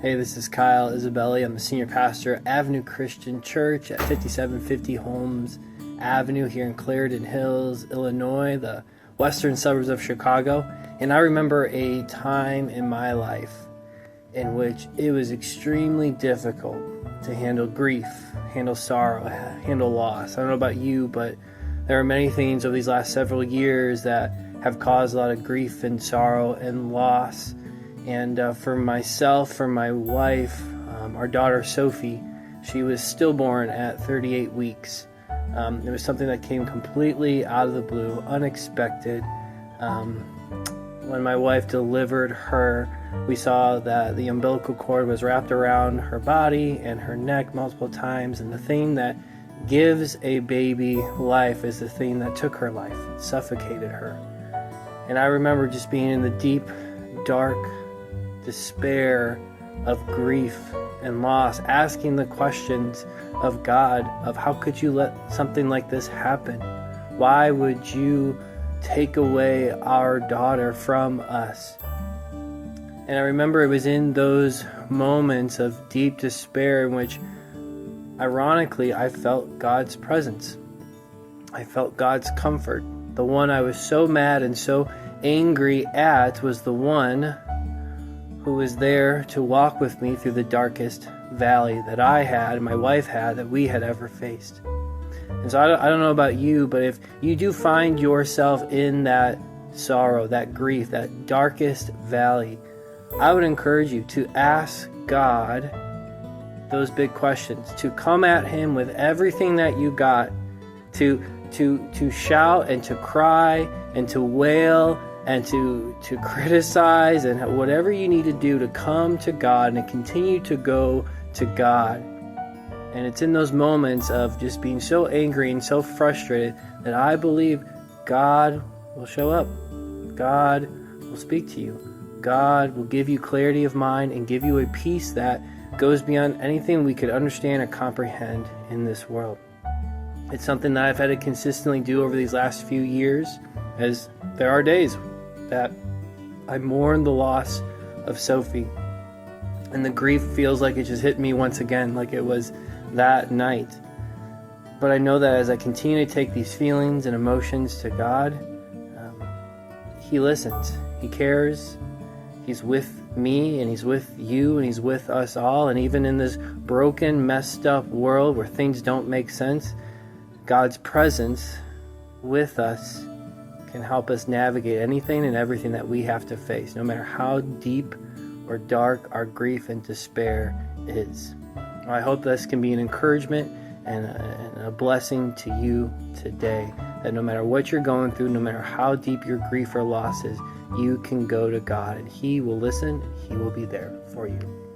Hey, this is Kyle Isabelli. I'm the senior pastor at Avenue Christian Church at 5750 Holmes Avenue here in Clarendon Hills, Illinois, the western suburbs of Chicago. And I remember a time in my life in which it was extremely difficult to handle grief, handle sorrow, handle loss. I don't know about you, but there are many things over these last several years that have caused a lot of grief and sorrow and loss. And for myself, for my wife, our daughter Sophie, she was stillborn at 38 weeks. It was something that came completely out of the blue, unexpected. When my wife delivered her, we saw that the umbilical cord was wrapped around her body and her neck multiple times. And the thing that gives a baby life is the thing that took her life. It suffocated her. And I remember just being in the deep, dark despair of grief and loss, asking the questions of God of how could you let something like this happen? Why would you take away our daughter from us? And I remember it was in those moments of deep despair in which, ironically, I felt God's presence. I felt God's comfort. The one I was so mad and so angry at was the one who was there to walk with me through the darkest valley that I had, and my wife had, that we had ever faced. And so I don't know about you, but if you do find yourself in that sorrow, that grief, that darkest valley, I would encourage you to ask God those big questions, to come at Him with everything that you got, to shout and to cry and to wail and to criticize and whatever you need to do to come to God and continue to go to God. And it's in those moments of just being so angry and so frustrated that I believe God will show up. God will speak to you. God will give you clarity of mind and give you a peace that goes beyond anything we could understand or comprehend in this world. It's something that I've had to consistently do over these last few years, as there are days that I mourn the loss of Sophie, and the grief feels like it just hit me once again, like it was that night. But I know that as I continue to take these feelings and emotions to God, He listens, He cares, He's with me, and He's with you, and He's with us all. And even in this broken, messed up world where things don't make sense, God's presence with us can help us navigate anything and everything that we have to face, no matter how deep or dark our grief and despair is. I hope this can be an encouragement and a blessing to you today, that no matter what you're going through, no matter how deep your grief or loss is, you can go to God and He will listen, He will be there for you.